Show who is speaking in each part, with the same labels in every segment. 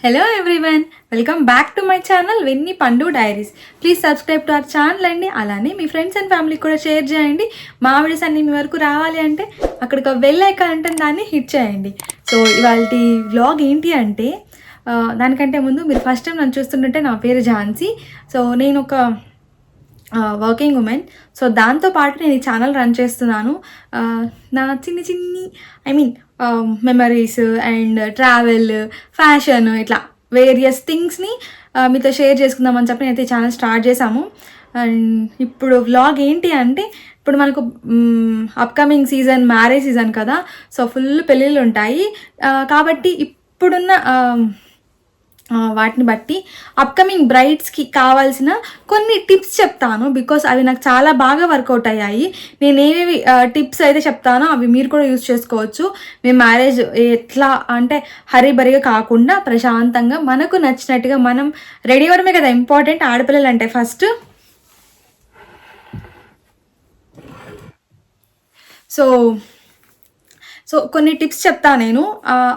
Speaker 1: Hello everyone, welcome back to my channel Vinny Pandu Diaries. Please subscribe to our channel అండి. అలానే మీ friends and family కూడా share చేయండి. మా videos అన్ని మీ వరకు రావాలి అంటే అక్కడికి ఒక బెల్ ఐకాన్ ఉంటుంది, దాన్ని హిట్ చేయండి. సో ఇవాల్టి వ్లాగ్ ఏంటి అంటే దానికంటే ముందు మీరు ఫస్ట్ టైం నన్ను చూస్తుంటే నా పేరు ఝాన్సీ. సో నేను ఒక వర్కింగ్ ఉమెన్. సో దాంతోపాటు నేను ఈ ఛానల్ రన్ చేస్తున్నాను. నా చిన్ని మెమరీస్ అండ్ ట్రావెల్, ఫ్యాషన్, ఇట్లా వేరియస్ థింగ్స్ని మీతో షేర్ చేసుకుందామని చెప్పి నేనైతే ఈ ఛానల్ స్టార్ట్ చేశాము. అండ్ ఇప్పుడు వ్లాగ్ ఏంటి అంటే, ఇప్పుడు మనకు అప్కమింగ్ సీజన్ మ్యారేజ్ సీజన్ కదా. సో ఫుల్ పెళ్ళిళ్ళు ఉంటాయి కాబట్టి ఇప్పుడున్న వాటిని బట్టి అప్కమింగ్ బ్రైడ్స్కి కావాల్సిన కొన్ని టిప్స్ చెప్తాను. బికాస్ అవి నాకు చాలా బాగా వర్కౌట్ అయ్యాయి. నేను ఏవేవి టిప్స్ అయితే చెప్తానో అవి మీరు కూడా యూజ్ చేసుకోవచ్చు. మీ మ్యారేజ్ ఎట్లా అంటే హరీబరిగా కాకుండా ప్రశాంతంగా మనకు నచ్చినట్టుగా మనం రెడీ అవ్వడమే కదా ఇంపార్టెంట్ ఆడపిల్లలు అంటే ఫస్ట్. సో కొన్ని టిప్స్ చెప్తాను నేను.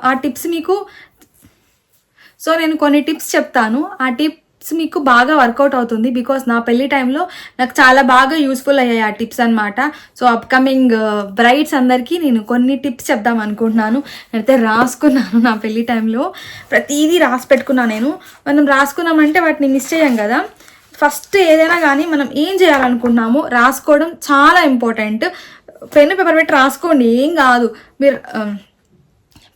Speaker 1: ఆ టిప్స్ మీకు నేను కొన్ని టిప్స్ చెప్తాను. ఆ టిప్స్ మీకు బాగా వర్కౌట్ అవుతుంది. బికాస్ నా పెళ్లి టైంలో నాకు చాలా బాగా యూస్ఫుల్ అయ్యాయి ఆ టిప్స్ అనమాట. సో అప్కమింగ్ బ్రైడ్స్ అందరికీ నేను కొన్ని టిప్స్ చెప్దాం అనుకుంటున్నాను. నేనైతే రాసుకున్నాను. నా పెళ్లి టైంలో ప్రతిదీ రాసి పెట్టుకున్నాను నేను. మనం రాసుకున్నామంటే వాటిని మిస్ చేయం కదా. ఫస్ట్ ఏదైనా కానీ మనం ఏం చేయాలనుకుంటున్నామో రాసుకోవడం చాలా ఇంపార్టెంట్. పెన్ను పేపర్ పెట్టి రాసుకోండి, ఏం కాదు. మీరు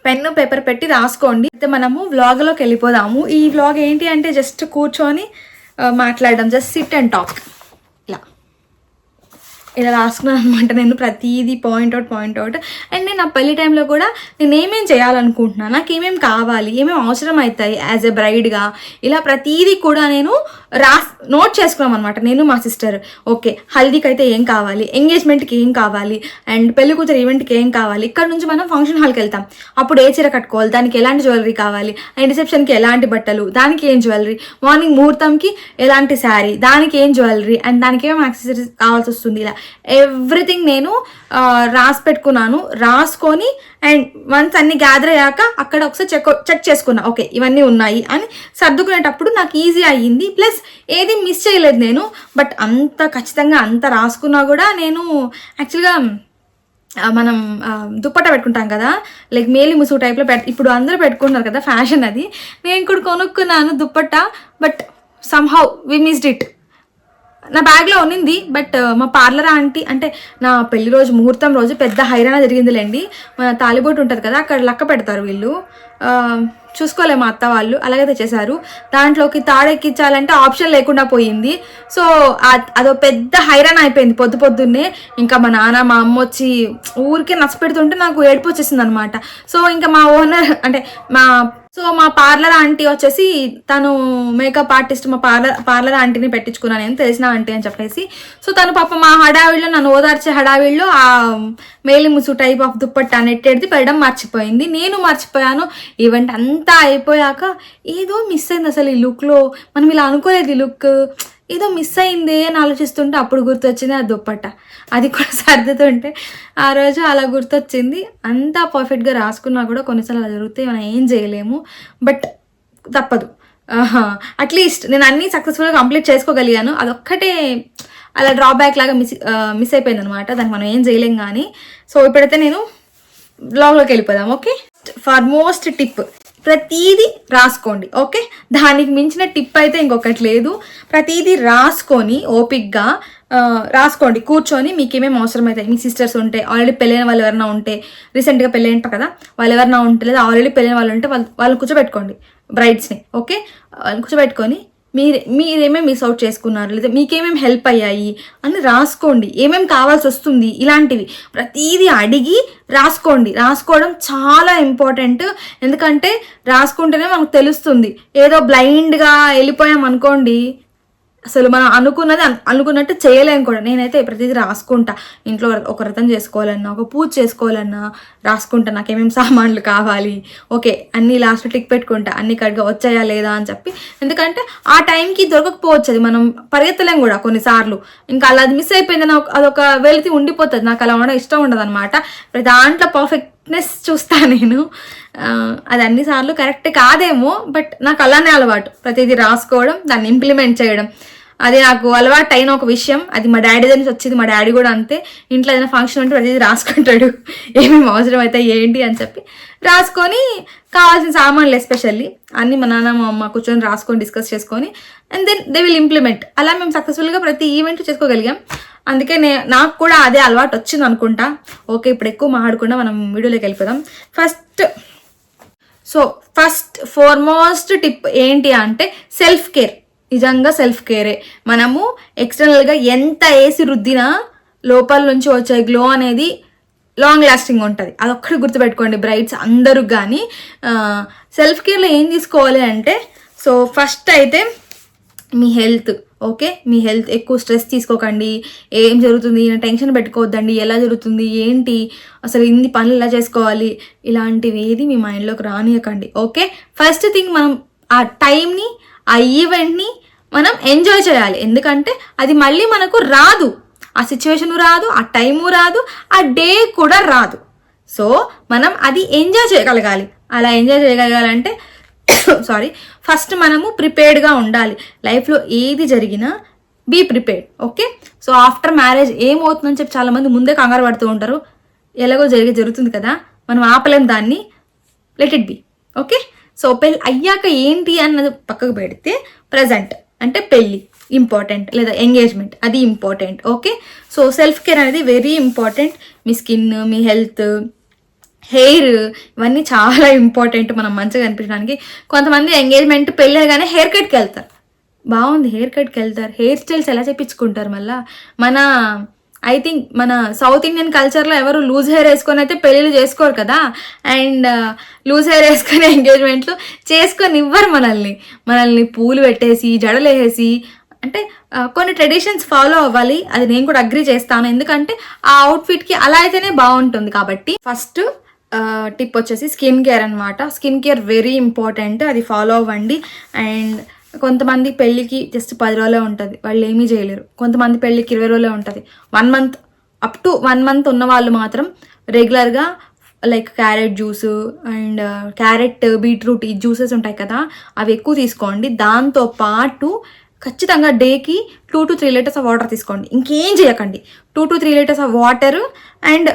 Speaker 1: పెన్ను పేపర్ పెట్టి రాసుకోండి. అయితే మనము వ్లాగ్లోకి వెళ్ళిపోదాము. ఈ వ్లాగ్ ఏంటి అంటే జస్ట్ కూర్చొని మాట్లాడడం, జస్ట్ సిట్ అండ్ టాక్. ఇలా రాసుకున్నాను అనమాట నేను ప్రతిదీ పాయింట్ అవుట్. అండ్ నేను నా పెళ్లి టైంలో కూడా నేను ఏమేమి చేయాలనుకుంటున్నాను, నాకు ఏమేమి కావాలి, ఏమేమి అవసరం అవుతాయి యాజ్ ఎ బ్రైడ్గా, ఇలా ప్రతిదీ కూడా నేను నోట్ చేసుకున్నాం అనమాట నేను మా సిస్టర్. ఓకే, హల్దీకి అయితే ఏం కావాలి, ఎంగేజ్మెంట్కి ఏం కావాలి, అండ్ పెళ్లి కూతురు ఈవెంట్కి ఏం కావాలి. ఇక్కడ నుంచి మనం ఫంక్షన్ హాల్కి వెళ్తాం, అప్పుడు ఏ చీర కట్టుకోవాలి, దానికి ఎలాంటి జ్యువెలరీ కావాలి, అండ్ రిసెప్షన్కి ఎలాంటి బట్టలు, దానికి ఏం జ్యువెలరీ, మార్నింగ్ ముహూర్తంకి ఎలాంటి శారీ, దానికి ఏం జ్యువెలరీ, అండ్ దానికి ఏమేమి యాక్సెసరీస్ కావాల్సి వస్తుంది. ఇలా ఎవ్రీథింగ్ నేను రాసి పెట్టుకున్నాను. రాసుకొని అండ్ వన్స్ అన్ని గ్యాదర్ అయ్యాక అక్కడ ఒకసారి చెక్ చేసుకున్నా. ఓకే, ఇవన్నీ ఉన్నాయి అని సర్దుకునేటప్పుడు నాకు ఈజీ అయ్యింది. ప్లస్ ఏది మిస్ చేయలేదు నేను. బట్ అంత ఖచ్చితంగా అంత రాసుకున్నా కూడా నేను యాక్చువల్గా మనం దుప్పట్టా పెట్టుకుంటాం కదా, లైక్ మేలి ముసుగు టైప్లో ఇప్పుడు అందరూ పెట్టుకుంటున్నారు కదా, ఫ్యాషన్ అది. నేను కూడా కొనుక్కున్నాను dupatta. But somehow we missed it. నా బ్యాగ్లో ఉన్నింది. బట్ మా పార్లర్ ఆంటీ అంటే నా పెళ్లి రోజు ముహూర్తం రోజు పెద్ద హైరాణ జరిగిందిలేండి. మన తాలిబోటు ఉంటుంది కదా, అక్కడ లక్క పెడతారు వీళ్ళు. చూసుకోలే మా అత్త వాళ్ళు, అలాగైతే చేశారు. దాంట్లోకి తాడెక్కించాలంటే ఆప్షన్ లేకుండా పోయింది. సో అదో పెద్ద హైరాణ అయిపోయింది పొద్దున్నే. ఇంకా మా నాన్న మా అమ్మ వచ్చి ఊరికే నచ్చపెడుతుంటే నాకు ఏడుపు వచ్చేసింది అనమాట. సో ఇంకా మా ఓనర్ అంటే మా పార్లర్ ఆంటీ వచ్చేసి తను మేకప్ ఆర్టిస్ట్. మా పార్లర్ ఆంటీని పెట్టించుకున్నాను నేను, తెలిసిన ఆంటీ అని చెప్పేసి. సో తను పాప మా హడావిడిలో, నన్ను ఓదార్చే హడావిడిలో ఆ మేలి ముసు టైప్ ఆఫ్ దుప్పట్టా నెట్టేది పెట్టడం మర్చిపోయింది. నేను మర్చిపోయాను. ఈవెంట్ అంతా అయిపోయాక ఏదో మిస్ అయింది అసలు ఈ లుక్లో. మనం ఇలా అనుకోలేదు, ఈ లుక్ ఏదో మిస్ అయిందే అని ఆలోచిస్తుంటే అప్పుడు గుర్తొచ్చింది ఆ దుప్పట్టా. అది కూడా సర్దుతుంటే ఆ రోజు అలా గుర్తొచ్చింది. అంతా పర్ఫెక్ట్గా రాసుకున్నా కూడా కొన్నిసార్లు అలా జరుగుతాయి, మనం ఏం చేయలేము. బట్ తప్పదు. అట్లీస్ట్ నేను అన్నీ సక్సెస్ఫుల్గా కంప్లీట్ చేసుకోగలిగాను. అదొక్కటే అలా డ్రాబ్యాక్ లాగా మిస్ అయిపోయింది అనమాట. దానికి మనం ఏం చేయలేం కానీ. సో ఇప్పుడైతే నేను బ్లాగ్లోకి వెళ్ళిపోదాం. ఓకే, ఫర్ మోస్ట్ టిప్, ప్రతీదీ రాసుకోండి. ఓకే, దానికి మించిన టిప్ అయితే ఇంకొకటి లేదు. ప్రతీదీ రాసుకొని ఓపిక్గా రాసుకోండి కూర్చొని. మీకు ఏమేమి అవసరం అవుతాయి, మీ సిస్టర్స్ ఉంటే, ఆల్రెడీ పెళ్ళైన వాళ్ళు ఎవరైనా ఉంటే, రీసెంట్గా పెళ్ళి ఉంటారు కదా వాళ్ళు ఎవరైనా ఉంటే, లేదా ఆల్రెడీ పెళ్ళైన వాళ్ళు ఉంటే వాళ్ళు కూర్చోబెట్టుకోండి బ్రైడ్స్ని. ఓకే, వాళ్ళు కూర్చోబెట్టుకొని మీరేమేమి మిస్ అవుట్ చేసుకున్నారు, లేదా మీకేమేమి హెల్ప్ అయ్యాయి అని రాసుకోండి. ఏమేమి కావాల్సి వస్తుంది ఇలాంటివి ప్రతిదీ అడిగి రాసుకోండి. రాసుకోవడం చాలా ఇంపార్టెంట్. ఎందుకంటే రాసుకుంటేనే మనకు తెలుస్తుంది. ఏదో బ్లైండ్గా వెళ్ళిపోయాం అనుకోండి, అసలు మనం అనుకున్నట్టు చేయలేము కూడా. నేనైతే ప్రతిదీ రాసుకుంటా. ఇంట్లో ఒక వ్రతం చేసుకోవాలన్నా, ఒక పూజ చేసుకోవాలన్నా రాసుకుంటా. నాకేమేమి సామాన్లు కావాలి, ఓకే అన్నీ లాస్ట్ టిక్ పెట్టుకుంటా, అన్ని కరెక్ట్గా వచ్చాయా లేదా అని చెప్పి. ఎందుకంటే ఆ టైంకి దొరకకపోవచ్చు, అది మనం పరిగెత్తలేం కూడా కొన్నిసార్లు. ఇంకా అలా అది మిస్ అయిపోయిందని అదొక వెలితి ఉండిపోతుంది. నాకు అలా ఉండడం ఇష్టం ఉండదు అనమాట. దాంట్లో పర్ఫెక్ట్ ఫిట్నెస్ చూస్తాను నేను. అది అన్నిసార్లు కరెక్ట్ కాదేమో, బట్ నాకు అలానే అలవాటు, ప్రతిదీ రాసుకోవడం, దాన్ని ఇంప్లిమెంట్ చేయడం. అది నాకు అలవాటు అయిన ఒక విషయం. అది మా డాడీ దగ్గర నుంచి వచ్చింది. మా డాడీ కూడా అంతే, ఇంట్లో ఏదైనా ఫంక్షన్ ఉంటే ప్రతిదీ రాసుకుంటాడు, ఏమేమి అవసరం అయితే ఏంటి అని చెప్పి రాసుకొని, కావాల్సిన సామాన్లు ఎస్పెషల్లీ అన్నీ మా నాన్న మా అమ్మ కూర్చొని రాసుకొని డిస్కస్ చేసుకొని, and then they will implement. అలా మేము సక్సెస్ఫుల్గా ప్రతి ఈవెంట్ చేసుకోగలిగాం. అందుకే నాకు కూడా అదే అలవాటు వచ్చింది అనుకుంటా. ఓకే, ఇప్పుడు ఎక్కువ మాట్లాడకుండా మనం వీడియోలోకి వెళ్ళిపోదాం. ఫస్ట్ ఫార్మోస్ట్ టిప్ ఏంటి అంటే సెల్ఫ్ కేర్. నిజంగా సెల్ఫ్ కేరే. మనము ఎక్స్టర్నల్గా ఎంత వేసి రుద్దినా లోపల నుంచి వచ్చే గ్లో అనేది లాంగ్ లాస్టింగ్ ఉంటుంది. అదొక్కటి గుర్తుపెట్టుకోండి బ్రైట్స్ అందరూ. కానీ సెల్ఫ్ కేర్లో ఏం తీసుకోవాలి అంటే, సో ఫస్ట్ అయితే మీ హెల్త్. ఓకే, మీ హెల్త్. ఎక్కువ స్ట్రెస్ తీసుకోకండి. ఏం జరుగుతుంది, టెన్షన్ పెట్టుకోవద్దండి, ఎలా జరుగుతుంది ఏంటి, అసలు ఇన్ని పనులు ఎలా చేసుకోవాలి, ఇలాంటివి ఏది మీ మైండ్లోకి రానియకండి. ఓకే, ఫస్ట్ థింగ్ మనం ఆ టైంని, ఆ ఈవెంట్ని మనం ఎంజాయ్ చేయాలి. ఎందుకంటే అది మళ్ళీ మనకు రాదు, ఆ సిచ్యువేషన్ రాదు, ఆ టైము రాదు, ఆ డే కూడా రాదు. సో మనం అది ఎంజాయ్ చేయగలగాలి. అలా ఎంజాయ్ చేయగలగాలంటే ఫస్ట్ మనము ప్రిపేర్డ్గా ఉండాలి. లైఫ్లో ఏది జరిగినా be prepared. Okay, so after marriage ఏమవుతుందని చెప్పి చాలామంది ముందే కంగారు పడుతూ ఉంటారు. ఎలాగో జరుగుతుంది కదా, మనం ఆపలేం దాన్ని, let it be. Okay, so పెళ్ళి అయ్యాక ఏంటి అన్నది పక్కకు పెడితే, ప్రజెంట్ అంటే పెళ్ళి ఇంపార్టెంట్, లేదా ఎంగేజ్మెంట్ అది important. Okay, so self care అనేది వెరీ ఇంపార్టెంట్. మీ స్కిన్, మీ హెల్త్, హెయిర్, ఇవన్నీ చాలా ఇంపార్టెంట్ మనం మంచిగా కనిపించడానికి. కొంతమంది ఎంగేజ్మెంట్ పెళ్ళగానే హెయిర్ కట్కి వెళ్తారు. బాగుంది, హెయిర్ కట్కి వెళ్తారు, హెయిర్ స్టైల్స్ ఎలా చెప్పించుకుంటారు. మళ్ళీ ఐ థింక్ మన సౌత్ ఇండియన్ కల్చర్లో ఎవరు లూజ్ హెయిర్ వేసుకొని అయితే పెళ్ళిళ్ళు చేసుకోరు కదా, అండ్ లూజ్ హెయిర్ వేసుకొని ఎంగేజ్మెంట్లు చేసుకొని ఇవ్వరు. మనల్ని పూలు పెట్టేసి జడలు వేసేసి, అంటే కొన్ని ట్రెడిషన్స్ ఫాలో అవ్వాలి. అది నేను కూడా అగ్రీ చేస్తాను, ఎందుకంటే ఆ అవుట్ఫిట్కి అలా అయితేనే బాగుంటుంది. కాబట్టి ఫస్ట్ టిప్ వచ్చేసి స్కిన్ కేర్ అనమాట. స్కిన్ కేర్ వెరీ ఇంపార్టెంట్, అది ఫాలో అవ్వండి. అండ్ కొంతమంది పెళ్ళికి జస్ట్ 10 రోజులే ఉంటుంది, వాళ్ళు ఏమీ చేయలేరు. కొంతమంది పెళ్ళికి 20 రోజులే ఉంటుంది. 1 month, అప్ టు 1 month ఉన్న వాళ్ళు మాత్రం రెగ్యులర్గా like carrot juice and carrot, beetroot, ఈ జ్యూసెస్ ఉంటాయి కదా, అవి ఎక్కువ తీసుకోండి. దాంతోపాటు ఖచ్చితంగా డేకి 2 to 3 liters ఆఫ్ వాటర్ తీసుకోండి. ఇంకేం చేయకండి. 2 to 3 liters of water and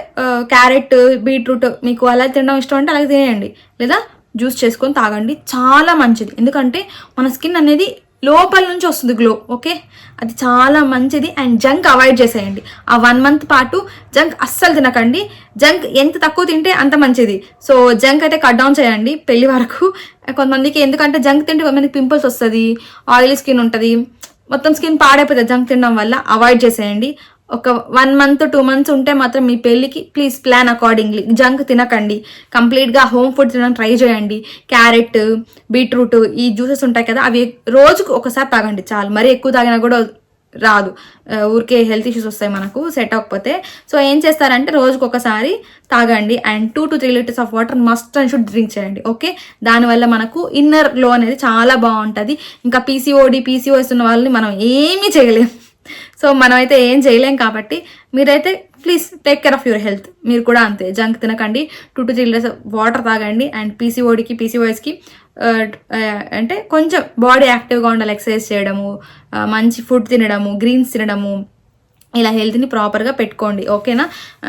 Speaker 1: carrot, beetroot మీకు అలా తినడం ఇష్టం అంటే అలాగే తినేయండి, లేదా జ్యూస్ చేసుకొని తాగండి. చాలా మంచిది, ఎందుకంటే మన స్కిన్ అనేది లోపల నుంచి వస్తుంది గ్లో. ఓకే, అది చాలా మంచిది. అండ్ జంక్ అవాయిడ్ చేసేయండి. ఆ 1 month పాటు జంక్ అస్సలు తినకండి. జంక్ ఎంత తక్కువ తింటే అంత మంచిది. సో జంక్ అయితే కట్ డౌన్ చేయండి పెళ్లి వరకు. కొంతమందికి ఎందుకంటే జంక్ తింటే కొంతమందికి పింపుల్స్ వస్తుంది, ఆయిలీ స్కిన్ ఉంటుంది, మొత్తం స్కిన్ పాడైపోతుంది జంక్ తినడం వల్ల. అవాయిడ్ చేసేయండి. ఒక 1 month 2 months ఉంటే మాత్రం మీ పెళ్ళికి ప్లీజ్ ప్లాన్ అకార్డింగ్లీ. జంక్ తినకండి, కంప్లీట్గా హోమ్ ఫుడ్ తినడం ట్రై చేయండి. క్యారెట్, బీట్రూట్, ఈ జ్యూసెస్ ఉంటాయి కదా, అవి రోజుకు ఒకసారి తాగండి చాలు. మరీ ఎక్కువ తాగినా కూడా రాదు, ఊరికే హెల్త్ ఇష్యూస్ వస్తాయి మనకు సెట్ అవ్వకపోతే. సో ఏం చేస్తారంటే రోజుకు ఒకసారి తాగండి. And 2 to 3 liters of water must and should drink చేయండి. ఓకే, దానివల్ల మనకు ఇన్నర్ గ్లో అనేది చాలా బాగుంటుంది. ఇంకా పీసీఓఎస్ ఉన్న వాళ్ళని మనం ఏమీ చేయలేం. సో మనమైతే ఏం చేయలేం. కాబట్టి మీరైతే please take care of your health. మీరు కూడా అంతే, జంక్ తినకండి, 2 to 3 liters వాటర్ తాగండి. అండ్ పీసీఓఎస్కి అంటే కొంచెం బాడీ యాక్టివ్గా ఉండాలి, ఎక్సర్సైజ్ చేయడము, మంచి ఫుడ్ తినడము, గ్రీన్స్ తినడము, ఇలా హెల్త్ని ప్రాపర్గా పెట్టుకోండి. ఓకేనా.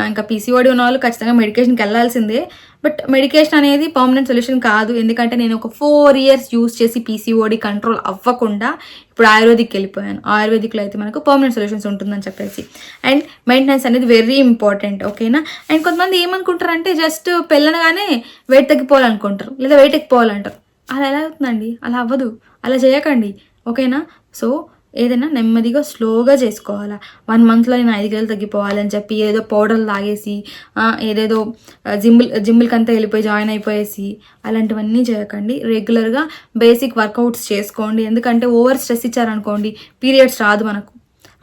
Speaker 1: ఇంకా పీసీఓడి ఉన్న వాళ్ళు ఖచ్చితంగా మెడికేషన్కి వెళ్ళాల్సిందే. బట్ మెడికేషన్ అనేది పర్మనెంట్ సొల్యూషన్ కాదు, ఎందుకంటే నేను ఒక 4 years యూస్ చేసి పీసీఓడి కంట్రోల్ అవ్వకుండా ఇప్పుడు ఆయుర్వేదిక్కి వెళ్ళిపోయాను. ఆయుర్వేదిక్లో అయితే మనకు పర్మనెంట్ సొల్యూషన్స్ ఉంటుందని చెప్పేసి. అండ్ మెయింటెనెన్స్ అనేది వెరీ ఇంపార్టెంట్. ఓకేనా. అండ్ కొంతమంది ఏమనుకుంటారంటే జస్ట్ పెళ్ళనగానే వెయిట్ తగ్గిపోవాలనుకుంటారు, లేదా వెయిట్ ఎక్కిపోవాలంటారు. అలా ఎలా అవుతుందండి, అలా అవ్వదు, అలా చేయకండి. ఓకేనా. సో ఏదైనా నెమ్మదిగా స్లోగా చేసుకోవాలా. 1 monthలో నేను 5 kilos తగ్గిపోవాలని చెప్పి ఏదో పౌడర్లు తాగేసి ఏదేదో జిమ్ములకంతా వెళ్ళిపోయి జాయిన్ అయిపోయేసి అలాంటివన్నీ చేయకండి. రెగ్యులర్గా బేసిక్ వర్కౌట్స్ చేసుకోండి. ఎందుకంటే ఓవర్ స్ట్రెస్ ఇచ్చారనుకోండి పీరియడ్స్ రాదు మనకు.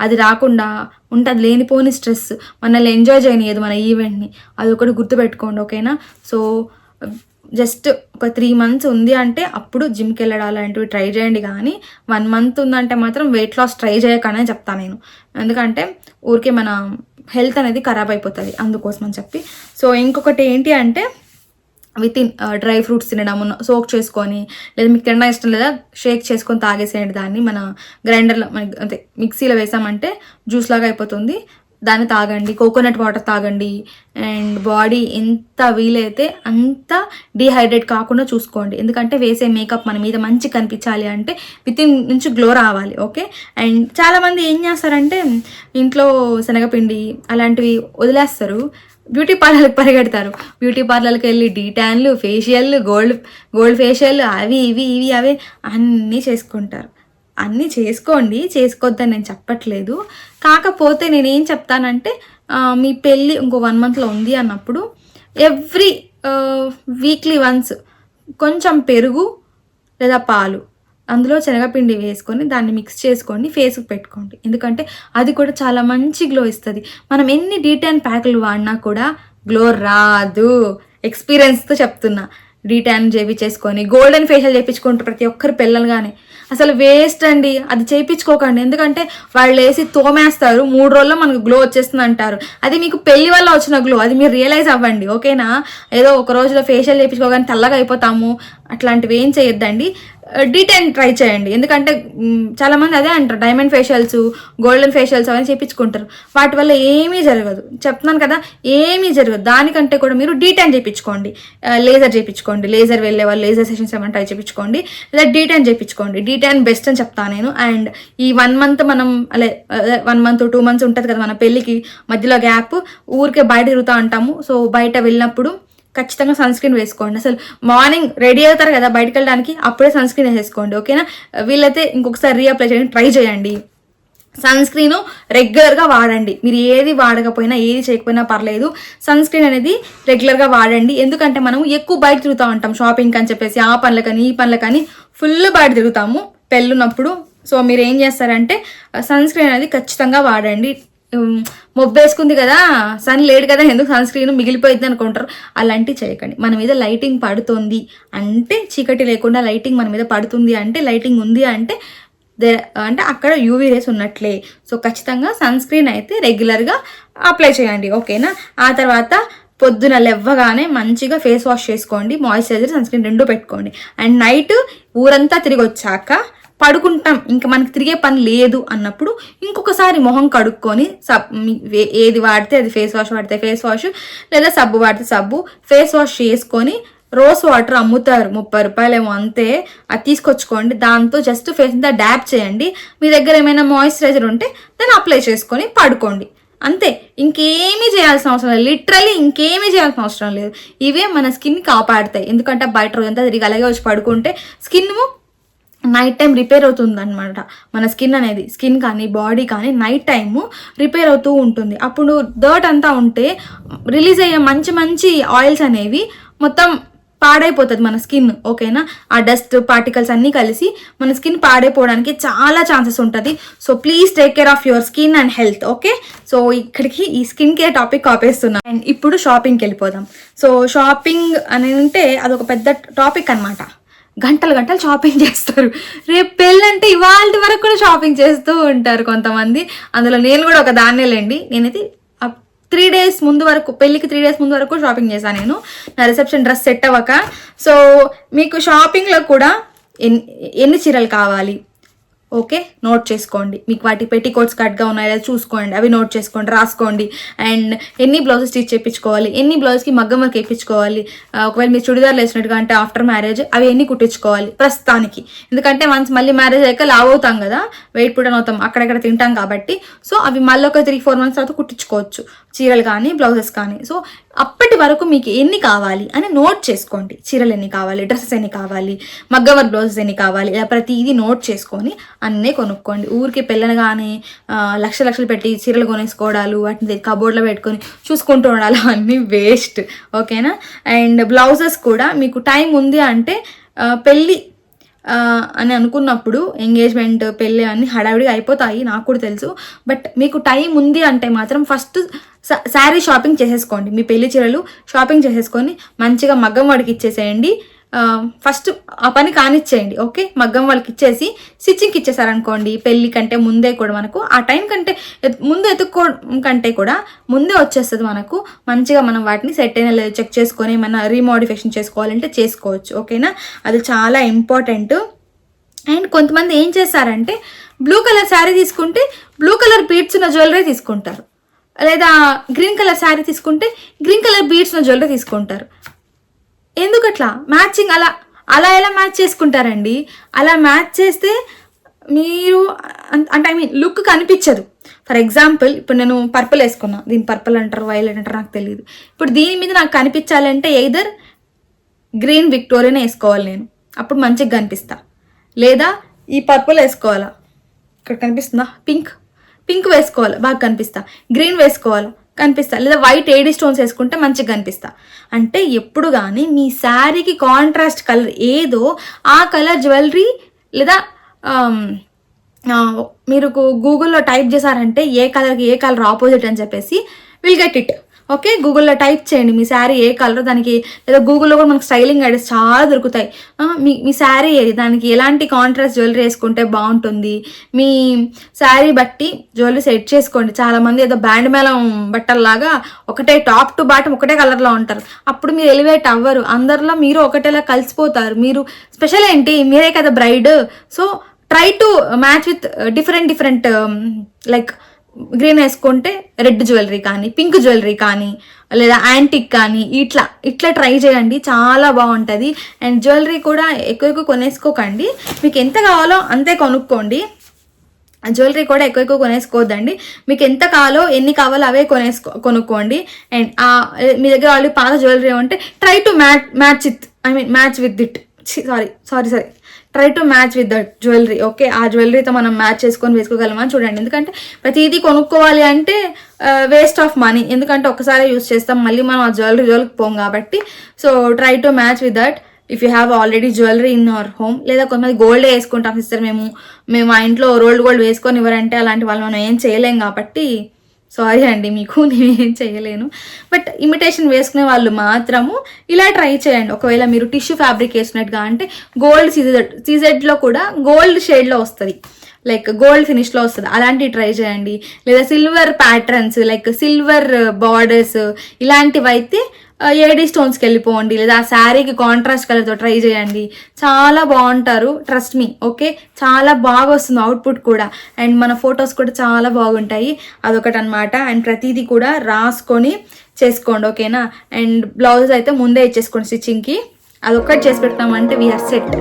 Speaker 1: అది రాకుండా ఉంటుంది లేనిపోని స్ట్రెస్, మనల్ని ఎంజాయ్ చేయనియదు మన ఈవెంట్ని. అది ఒకటి గుర్తుపెట్టుకోండి. ఓకేనా. సో జస్ట్ ఒక 3 months ఉంది అంటే అప్పుడు జిమ్కి వెళ్ళడం అలాంటివి ట్రై చేయండి. కానీ 1 month ఉందంటే మాత్రం వెయిట్ లాస్ ట్రై చేయకనే చెప్తాను నేను. ఎందుకంటే ఊరికే మన హెల్త్ అనేది ఖరాబ్ అయిపోతుంది అందుకోసం అని చెప్పి. సో ఇంకొకటి ఏంటి అంటే విత్ ఇన్ డ్రై ఫ్రూట్స్ తినడము, సోక్ చేసుకొని, లేదా మీకు తినడం ఇష్టం లేదా షేక్ చేసుకొని తాగేసేయండి. దాన్ని మన గ్రైండర్లో అంటే మిక్సీలో వేసామంటే జ్యూస్ లాగా అయిపోతుంది, దాన్ని తాగండి. కోకోనట్ వాటర్ తాగండి. అండ్ బాడీ ఎంత వీలైతే అంత డీహైడ్రేట్ కాకుండా చూసుకోండి. ఎందుకంటే వేసే మేకప్ మన మీద మంచి కనిపించాలి అంటే విత్ ఇన్ నుంచి గ్లో రావాలి. ఓకే. అండ్ చాలామంది ఏం చేస్తారంటే ఇంట్లో శనగపిండి అలాంటివి వదిలేస్తారు, బ్యూటీ పార్లర్కి పరిగెడతారు. బ్యూటీ పార్లర్కి వెళ్ళి డీటాన్లు, ఫేషియల్, గోల్డ్ ఫేషియల్, అవి ఇవి అవే అన్నీ చేసుకుంటారు. అన్నీ చేసుకోండి, చేసుకోవద్దని నేను చెప్పట్లేదు. కాకపోతే నేనేం చెప్తానంటే మీ పెళ్ళి ఇంకో 1 monthలో ఉంది అన్నప్పుడు ఎవ్రీ వీక్లీ వన్స్ కొంచెం పెరుగు లేదా పాలు, అందులో శనగపిండి వేసుకొని దాన్ని మిక్స్ చేసుకోండి, ఫేస్కి పెట్టుకోండి. ఎందుకంటే అది కూడా చాలా మంచి గ్లో ఇస్తుంది. మనం ఎన్ని డీటాన్ ప్యాకులు వాడినా కూడా గ్లో రాదు. ఎక్స్పీరియన్స్తో చెప్తున్నా. డీటాన్ చేసుకొని గోల్డెన్ ఫేషియల్ చేయించుకుంటారు ప్రతి ఒక్కరు పిల్లలుగానే. అసలు వేస్ట్ అండి, అది చేయించుకోకండి. ఎందుకంటే వాళ్ళు వేసి తోమేస్తారు, 3 రోజుల్లో మనకు గ్లో వచ్చేస్తుంది అంటారు. అది మీకు పెళ్లి వల్ల వచ్చిన గ్లో, అది మీరు రియలైజ్ అవ్వండి. ఓకేనా? ఏదో ఒక రోజులో ఫేషియల్ చేయించుకోగానే తెల్లగా అయిపోతాము, అట్లాంటివి ఏం చేయొద్దండి. డీటెయిన్ ట్రై చేయండి. ఎందుకంటే చాలామంది అదే అంటారు, డైమండ్ ఫేషియల్స్, గోల్డెన్ ఫేషియల్స్ అవన్నీ చేయించుకుంటారు. వాటి వల్ల ఏమీ జరగదు, చెప్తున్నాను కదా, ఏమీ జరగదు. దానికంటే కూడా మీరు డీటెయిన్ చేయించుకోండి, లేజర్ చేయించుకోండి. లేజర్ వెళ్ళే వాళ్ళు లేజర్ సెషన్స్ ఏమైనా ట్రై చేయించుకోండి, లేదా డీటెయిన్ చేయించుకోండి. డీటెయిన్ బెస్ట్ అని చెప్తాను నేను. అండ్ ఈ 1 month మనం 1 month 2 months ఉంటుంది కదా మన పెళ్ళికి మధ్యలో గ్యాప్, ఊరికే బయట తిరుగుతూ ఉంటాము. సో బయట వెళ్ళినప్పుడు ఖచ్చితంగా సన్ స్క్రీన్ వేసుకోండి. అసలు మార్నింగ్ రెడీ అవుతారు కదా బయటకు వెళ్ళడానికి, అప్పుడే సన్ స్క్రీన్ వేసేసుకోండి. ఓకేనా? వీళ్ళైతే ఇంకొకసారి రీఅప్లై చేయడానికి ట్రై చేయండి. సన్ స్క్రీన్ రెగ్యులర్గా వాడండి. మీరు ఏది వాడకపోయినా ఏది చేయకపోయినా పర్లేదు, సన్ స్క్రీన్ అనేది రెగ్యులర్గా వాడండి. ఎందుకంటే మనం ఎక్కువ బయట తిరుగుతూ ఉంటాం, షాపింగ్ అని చెప్పేసి ఆ పనులకని ఈ పనులకని ఫుల్ బయట తిరుగుతాము పెళ్ళున్నప్పుడు. సో మీరు ఏం చేస్తారంటే సన్ స్క్రీన్ అనేది ఖచ్చితంగా వాడండి. మొబ్బేసుకుంది కదా, సన్ లేడు కదా, ఎందుకు సన్ స్క్రీన్ మిగిలిపోయింది అనుకుంటారు. అలాంటివి చేయకండి. మన మీద లైటింగ్ పడుతుంది అంటే, చీకటి లేకుండా లైటింగ్ మన మీద పడుతుంది అంటే, లైటింగ్ ఉంది అంటే అక్కడ యూవీ రేస్ ఉన్నట్లే. సో ఖచ్చితంగా సన్ స్క్రీన్ అయితే రెగ్యులర్గా అప్లై చేయండి. ఓకేనా? ఆ తర్వాత పొద్దున లేవగానే మంచిగా ఫేస్ వాష్ చేసుకోండి, మాయిశ్చరైజర్, సన్ స్క్రీన్ 2 పెట్టుకోండి. అండ్ నైట్ ఊరంతా తిరిగి వచ్చాక పడుకుంటాం, ఇంకా మనకి తిరిగే పని లేదు అన్నప్పుడు ఇంకొకసారి మొహం కడుక్కొని ఏది వాడితే అది, ఫేస్ వాష్ వాడితే ఫేస్ వాష్, లేదా సబ్బు వాడితే సబ్బు, ఫేస్ వాష్ చేసుకొని రోజ్ వాటర్ అమ్ముతారు, 30 రూపాయలు ఏమో అంతే, అది తీసుకొచ్చుకోండి. దాంతో జస్ట్ ఫేస్ అంతా డ్యాప్ చేయండి. మీ దగ్గర ఏమైనా మాయిశ్చరైజర్ ఉంటే దాన్ని అప్లై చేసుకొని పడుకోండి. అంతే, ఇంకేమీ చేయాల్సిన అవసరం లేదు. లిటరల్లీ ఇంకేమీ చేయాల్సిన అవసరం లేదు. ఇవే మన స్కిన్ కాపాడుతాయి. ఎందుకంటే బయట రోజంతా తిరిగి అలాగే వచ్చి పడుకుంటే స్కిన్ నైట్ టైం రిపేర్ అవుతుంది అనమాట. మన స్కిన్ అనేది, స్కిన్ కానీ బాడీ కానీ నైట్ టైము రిపేర్ అవుతూ ఉంటుంది. అప్పుడు డర్ట్ అంతా ఉంటే రిలీజ్ అయ్యే మంచి మంచి ఆయిల్స్ అనేవి మొత్తం పాడైపోతుంది మన స్కిన్. ఓకేనా? ఆ డస్ట్ పార్టికల్స్ అన్నీ కలిసి మన స్కిన్ పాడైపోవడానికి చాలా ఛాన్సెస్ ఉంటుంది. So please take care of your skin and health. Okay? So ఇక్కడికి ఈ స్కిన్ కేర్ టాపిక్ ఆపేస్తున్నాను. అండ్ ఇప్పుడు షాపింగ్కి వెళ్ళిపోదాం. సో షాపింగ్ అని అంటే అదొక పెద్ద టాపిక్ అనమాట. గంటలు షాపింగ్ చేస్తారు. రేపు పెళ్ళంటే ఇవాళ వరకు కూడా షాపింగ్ చేస్తూ ఉంటారు కొంతమంది. అందులో నేను కూడా ఒక దాన్నేలేండి. నేనైతే 3 days ముందు వరకు, పెళ్ళికి 3 days ముందు వరకు షాపింగ్ చేశాను నేను, నా రిసెప్షన్ డ్రెస్ సెట్ అవ్వక. సో మీకు షాపింగ్లో కూడా ఎన్ని చీరలు కావాలి, ఓకే, నోట్ చేసుకోండి. మీకు వాటి పెట్టికోట్స్ కట్గా ఉన్నాయో చూసుకోండి, అవి నోట్ చేసుకోండి, రాసుకోండి. అండ్ ఎన్ని బ్లౌజెస్ స్టిచ్ చేయించుకోవాలి, ఎన్ని బ్లౌజ్కి మగ్గం వర్క్ వేయించుకోవాలి, ఒకవేళ మీరు చుడిదార్లు వేసినట్టుగా అంటే ఆఫ్టర్ మ్యారేజ్ అవి ఎన్ని కుట్టించుకోవాలి ప్రస్తుతానికి. ఎందుకంటే వన్స్ మళ్ళీ మ్యారేజ్ అయ్యాక లావ్ అవుతాం కదా, వెయిట్ పుట్ అవుతాం, అక్కడెక్కడ తింటాం కాబట్టి. సో అవి మళ్ళీ ఒక 3-4 months తర్వాత కుట్టించుకోవచ్చు, చీరలు కానీ బ్లౌజెస్ కానీ. సో అప్పటి వరకు మీకు ఎన్ని కావాలి అని నోట్ చేసుకోండి. చీరలు ఎన్ని కావాలి, డ్రెస్సెస్ ఎన్ని కావాలి, మగ్గం వర్క్ బ్లౌజెస్ ఎన్ని కావాలి, ఇలా ప్రతిదీ నోట్ చేసుకొని అన్నీ కొనుక్కోండి. ఊరికి పెళ్ళనగానే లక్షలు పెట్టి చీరలు కొనేసుకోవడాలు, వాటిని కబోర్డ్లో పెట్టుకొని చూసుకుంటూ ఉండాలి, అన్నీ వేస్ట్. ఓకేనా? అండ్ బ్లౌజెస్ కూడా మీకు టైం ఉంది అంటే పెళ్ళి అని అనుకున్నప్పుడు ఎంగేజ్మెంట్, పెళ్ళి అన్నీ హడావిడిగా అయిపోతాయి, నాకు కూడా తెలుసు. బట్ మీకు టైం ఉంది అంటే మాత్రం ఫస్ట్ శారీ షాపింగ్ చేసేసుకోండి. మీ పెళ్లి చీరలు షాపింగ్ చేసేసుకొని మంచిగా మగ్గం వాడికి ఇచ్చేసేయండి. ఫస్ట్ ఆ పని కానిచ్చేయండి. ఓకే, మగ్గం వాళ్ళకి ఇచ్చేసి స్టిచ్చింగ్కి ఇచ్చేసారనుకోండి, పెళ్ళి కంటే ముందే కూడా మనకు ఆ టైం కంటే ముందు ఎత్తుక్కోవడం కంటే కూడా ముందే వచ్చేస్తుంది మనకు. మంచిగా మనం వాటిని సెట్ అయినా లేదు చెక్ చేసుకొని ఏమైనా రీమోడిఫికేషన్ చేసుకోవాలంటే చేసుకోవచ్చు. ఓకేనా, అది చాలా ఇంపార్టెంట్. అండ్ కొంతమంది ఏం చేస్తారంటే బ్లూ కలర్ శారీ తీసుకుంటే బ్లూ కలర్ బీడ్స్ ఉన్న జ్యువెలరీ తీసుకుంటారు, లేదా గ్రీన్ కలర్ శారీ తీసుకుంటే గ్రీన్ కలర్ బీడ్స్ ఉన్న జ్యువెలరీ తీసుకుంటారు. ఎందుకట్లా మ్యాచింగ్ అలా అలా ఎలా మ్యాచ్ చేసుకుంటారండి? అలా మ్యాచ్ చేస్తే మీరు అంటే ఐ మీన్ లుక్ కనిపించదు. ఫర్ ఎగ్జాంపుల్ ఇప్పుడు నేను పర్పుల్ వేసుకున్నా, దీని పర్పుల్ అంటారు వైలెట్ అంటారు నాకు తెలియదు. ఇప్పుడు దీని మీద నాకు కనిపించాలంటే ఎయిదర్ గ్రీన్ విక్టోరియన్ వేసుకోవాలి నేను, అప్పుడు మంచిగా కనిపిస్తా. లేదా ఈ పర్పుల్ వేసుకోవాలా, ఇక్కడ కనిపిస్తుందా, పింక్ వేసుకోవాలి బాగా కనిపిస్తా, గ్రీన్ వేసుకోవాలి కనిపిస్తా, లేదా వైట్ ఏడీ స్టోన్స్ వేసుకుంటే మంచిగా కనిపిస్తా. అంటే ఎప్పుడు కానీ మీ శారీకి కాంట్రాస్ట్ కలర్ ఏదో ఆ కలర్ జ్యువెలరీ, లేదా మీరు గూగుల్లో టైప్ చేశారంటే ఏ కలర్కి ఏ కలర్ ఆపోజిట్ అని చెప్పేసి విల్ గెట్ ఇట్. ఓకే, గూగుల్లో టైప్ చేయండి మీ శారీ ఏ కలర్, దానికి లేదా గూగుల్లో కూడా మనకు స్టైలింగ్ ఐడియాస్ చాలా దొరుకుతాయి. మీ శారీ ఏది, దానికి ఎలాంటి కాంట్రాస్ట్ జ్యువెలరీ వేసుకుంటే బాగుంటుంది, మీ శారీ బట్టి జ్యువెలరీ సెట్ చేసుకోండి. చాలామంది ఏదో బ్యాండ్ మేళం బట్టల్లాగా ఒకటే టాప్ టు బాటమ్ ఒకటే కలర్లో ఉంటారు, అప్పుడు మీరు ఎలివేట్ అవ్వరు, అందరిలో మీరు ఒకటేలా కలిసిపోతారు. మీరు స్పెషల్ ఏంటి, మీరే కదా braid. So try to match with different like green వేసుకుంటే రెడ్ జ్యువెలరీ కానీ, పింక్ జ్యువెలరీ కానీ, లేదా యాంటిక్ కానీ, ఇట్లా ట్రై చేయండి, చాలా బాగుంటుంది. అండ్ జ్యువెలరీ కూడా ఎక్కువ కొనేసుకోకండి, మీకు ఎంత కావాలో అంతే కొనుక్కోండి. జ్యువెలరీ కూడా ఎక్కువ కొనేసుకోవద్దండి, మీకు ఎంత కావాలో ఎన్ని కావాలో అవే కొనుక్కోండి. అండ్ మీ దగ్గర ఆల్రెడీ పాత జ్యువెలరీ ఉంటే try to match with it sorry try to match with that jewellery. Okay, ఆ జ్యువెలరీతో మనం మ్యాచ్ చేసుకొని వేసుకోగలమని చూడండి. ఎందుకంటే ప్రతిదీ కొనుక్కోవాలి అంటే వేస్ట్ ఆఫ్ మనీ, ఎందుకంటే ఒకసారి యూజ్ చేస్తాం, మళ్ళీ మనం ఆ జ్యువెలరీకి పోం కాబట్టి. So try to match with that if you have already jewellery in our home. లేదా కొంతమంది గోల్డే వేసుకుంటాం సిస్టర్, మేము మా ఇంట్లో గోల్డ్ వేసుకొని ఇవ్వరంటే అలాంటి వాళ్ళు మనం ఏం చేయలేం కాబట్టి సారీ అండి, మీకు నేనేం చేయలేను. బట్ ఇమిటేషన్ వేసుకునే వాళ్ళు మాత్రము ఇలా ట్రై చేయండి. ఒకవేళ మీరు టిష్యూ ఫ్యాబ్రిక్ వేసినట్టుగా అంటే గోల్డ్ సీజెడ్లో కూడా గోల్డ్ షేడ్లో వస్తుంది, లైక్ గోల్డ్ ఫినిష్లో వస్తుంది, అలాంటివి ట్రై చేయండి. లేదా silver patterns like silver borders ఇలాంటివి అయితే ఏడీ స్టోన్స్కి వెళ్ళిపోండి, లేదా ఆ శారీకి కాంట్రాస్ట్ కలర్తో ట్రై చేయండి, చాలా బాగుంటారు, ట్రస్ట్ మీ. ఓకే, చాలా బాగా వస్తుంది అవుట్పుట్ కూడా, అండ్ మన ఫొటోస్ కూడా చాలా బాగుంటాయి. అదొకటి అనమాట. అండ్ ప్రతిదీ కూడా రాసుకొని చేసుకోండి. ఓకేనా, అండ్ బ్లౌజెస్ అయితే ముందే ఇచ్చేసుకోండి స్టిచ్చింగ్కి, అదొక్కటి చేసి పెడతామంటే వీఆర్ సెట్.